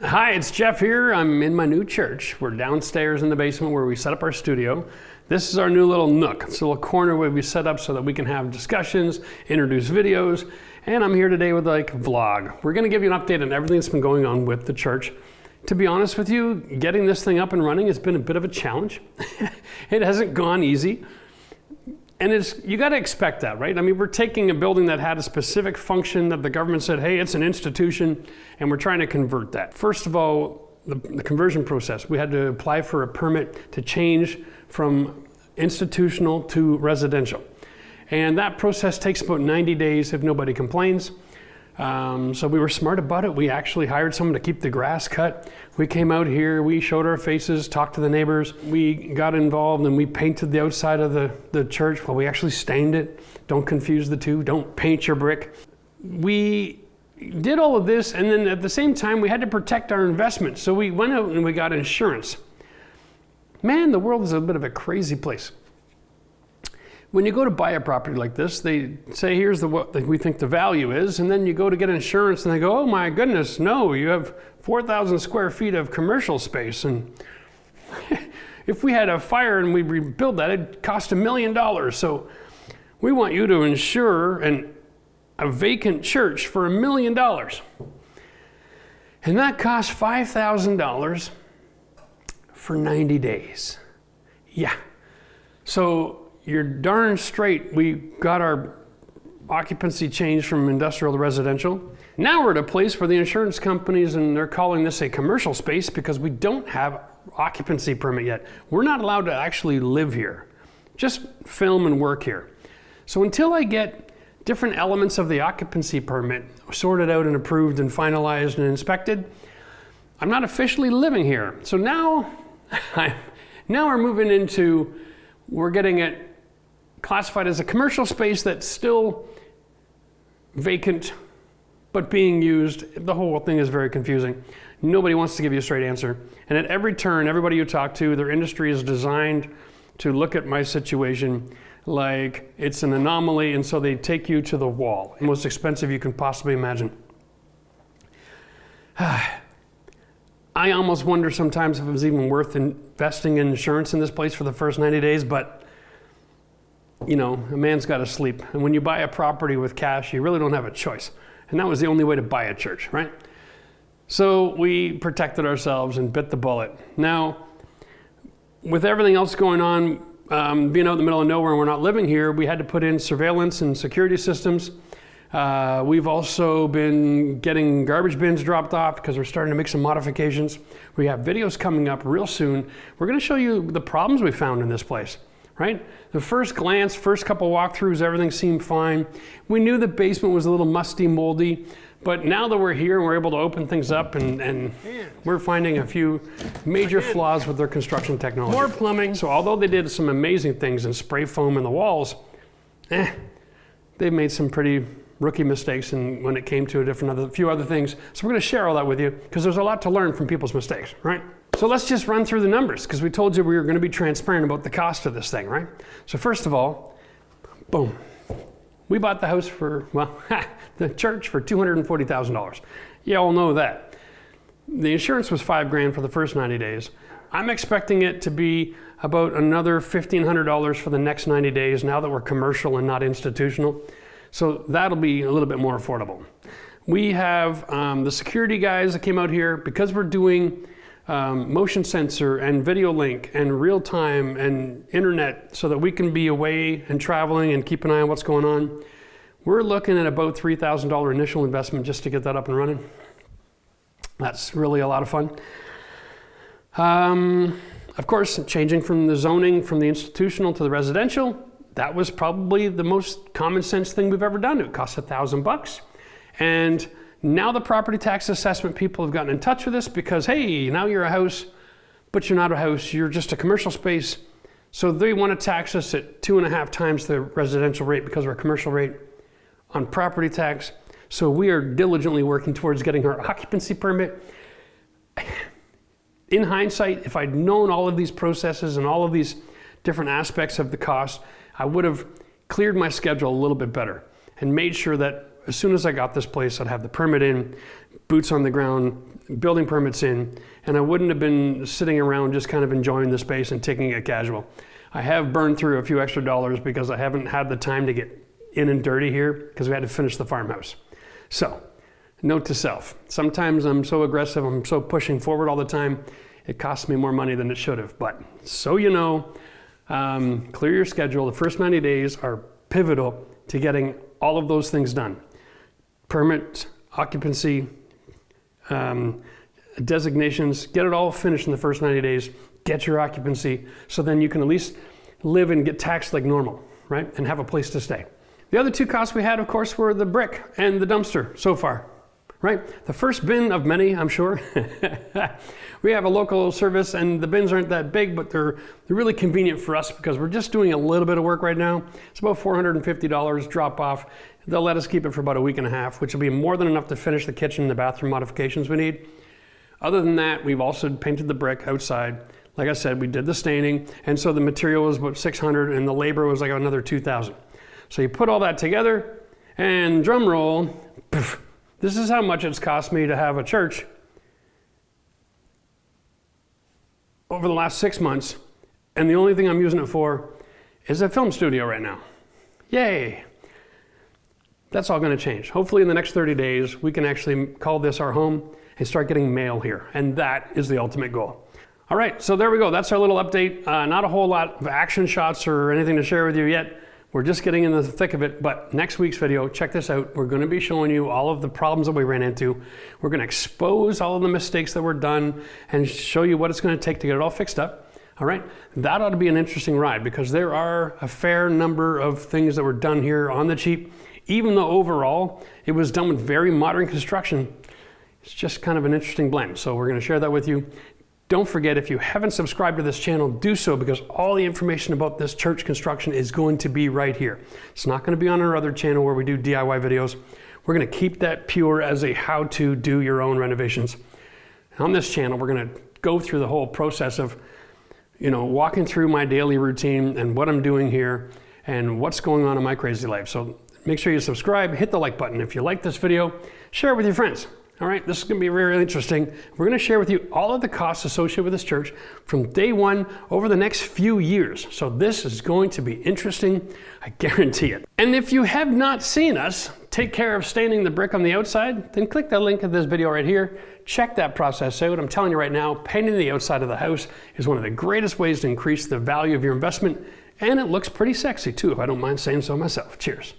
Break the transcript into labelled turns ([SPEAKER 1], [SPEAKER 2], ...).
[SPEAKER 1] Hi, it's Jeff here. I'm in my new church. We're downstairs in the basement where we set up our studio. This is our new little nook. It's a little corner where we set up so that we can have discussions, introduce videos, and I'm here today with like a vlog. We're gonna give you an update on everything that's been going on with the church. To be honest with you, getting this thing up and running has been a bit of a challenge. It hasn't gone easy. And you got to expect that, right? I mean, we're taking a building that had a specific function that the government said, hey, it's an institution, and we're trying to convert that. First of all, the conversion process. We had to apply for a permit to change from institutional to residential. And that process takes about 90 days if nobody complains. So we were smart about it. We actually hired someone to keep the grass cut. We came out here, we showed our faces, talked to the neighbors. We got involved and we painted the outside of the church. Well, we actually stained it. Don't confuse the two. Don't paint your brick. We did all of this, and then at the same time, we had to protect our investment. So we went out and we got insurance. Man, the world is a bit of a crazy place. When you go to buy a property like this, they say, here's what we think the value is, and then you go to get insurance and they go, oh my goodness, no, you have 4,000 square feet of commercial space, and if we had a fire and we rebuild that, it'd cost $1 million. So we want you to insure a vacant church for $1 million. And that costs $5,000 for 90 days. Yeah. So you're darn straight, we got our occupancy changed from industrial to residential. Now we're at a place where the insurance companies, and they're calling this a commercial space because we don't have occupancy permit yet. We're not allowed to actually live here, just film and work here. So until I get different elements of the occupancy permit sorted out and approved and finalized and inspected, I'm not officially living here. So now we're moving into, we're getting it classified as a commercial space that's still vacant, but being used. The whole thing is very confusing. Nobody wants to give you a straight answer. And at every turn, everybody you talk to, their industry is designed to look at my situation like it's an anomaly, and so they take you to the wall. The most expensive you can possibly imagine. I almost wonder sometimes if it was even worth investing in insurance in this place for the first 90 days, but you know, a man's got to sleep. And when you buy a property with cash, you really don't have a choice. And that was the only way to buy a church, right? So we protected ourselves and bit the bullet. Now, with everything else going on, being out in the middle of nowhere and we're not living here, we had to put in surveillance and security systems. We've also been getting garbage bins dropped off because we're starting to make some modifications. We have videos coming up real soon. We're going to show you the problems we found in this place. Right? The first glance, first couple walkthroughs, everything seemed fine. We knew the basement was a little musty, moldy, but now that we're here and we're able to open things up and we're finding a few major flaws with their construction technology. More plumbing. So although they did some amazing things and spray foam in the walls, they made some pretty rookie mistakes when it came to a few other things. So we're going to share all that with you because there's a lot to learn from people's mistakes, right? So let's just run through the numbers because we told you we were going to be transparent about the cost of this thing, right? So first of all, boom. We bought the house for, the church for $240,000. You all know that. The insurance was $5,000 for the first 90 days. I'm expecting it to be about another $1,500 for the next 90 days now that we're commercial and not institutional. So that'll be a little bit more affordable. We have the security guys that came out here because we're doing motion sensor and video link and real time and internet so that we can be away and traveling and keep an eye on what's going on. We're looking at about $3,000 initial investment just to get that up and running. That's really a lot of fun. Of course, changing from the zoning from the institutional to the residential, that was probably the most common sense thing we've ever done. It cost $1,000. And now the property tax assessment people have gotten in touch with us because, hey, now you're a house, but you're not a house, you're just a commercial space. So they want to tax us at 2.5 times the residential rate because we're a commercial rate on property tax. So we are diligently working towards getting our occupancy permit. In hindsight, if I'd known all of these processes and all of these different aspects of the cost, I would have cleared my schedule a little bit better and made sure that as soon as I got this place, I'd have the permit in, boots on the ground, building permits in, and I wouldn't have been sitting around just kind of enjoying the space and taking it casual. I have burned through a few extra dollars because I haven't had the time to get in and dirty here because we had to finish the farmhouse. So, note to self, sometimes I'm so aggressive, I'm so pushing forward all the time, it costs me more money than it should have. But so you know, clear your schedule. The first 90 days are pivotal to getting all of those things done. Permit, occupancy, designations, get it all finished in the first 90 days, get your occupancy, so then you can at least live and get taxed like normal, right? And have a place to stay. The other two costs we had, of course, were the brick and the dumpster so far, right? The first bin of many, I'm sure. We have a local service and the bins aren't that big, but they're really convenient for us because we're just doing a little bit of work right now. It's about $450 drop off. They'll let us keep it for about a week and a half, which will be more than enough to finish the kitchen and the bathroom modifications we need. Other than that, we've also painted the brick outside. Like I said, we did the staining, and so the material was about $600 and the labor was like another $2,000. So you put all that together, and drum roll, poof, this is how much it's cost me to have a church over the last 6 months, and the only thing I'm using it for is a film studio right now. Yay! That's all going to change. Hopefully in the next 30 days, we can actually call this our home and start getting mail here, and that is the ultimate goal. All right, so there we go. That's our little update. Not a whole lot of action shots or anything to share with you yet. We're just getting in the thick of it, but next week's video, check this out. We're gonna be showing you all of the problems that we ran into. We're gonna expose all of the mistakes that were done and show you what it's gonna take to get it all fixed up. All right, that ought to be an interesting ride because there are a fair number of things that were done here on the cheap. Even though overall, it was done with very modern construction, it's just kind of an interesting blend. So we're gonna share that with you. Don't forget, if you haven't subscribed to this channel, do so because all the information about this church construction is going to be right here. It's not going to be on our other channel where we do DIY videos. We're going to keep that pure as a how to do your own renovations. On this channel, we're going to go through the whole process of, walking through my daily routine and what I'm doing here and what's going on in my crazy life. So make sure you subscribe, hit the like button. If you like this video, share it with your friends. All right, this is going to be very interesting. We're going to share with you all of the costs associated with this church from day one over the next few years. So this is going to be interesting, I guarantee it. And if you have not seen us take care of staining the brick on the outside, then click the link of this video right here. Check that process out. I'm telling you right now, painting the outside of the house is one of the greatest ways to increase the value of your investment, and it looks pretty sexy too, if I don't mind saying so myself. Cheers.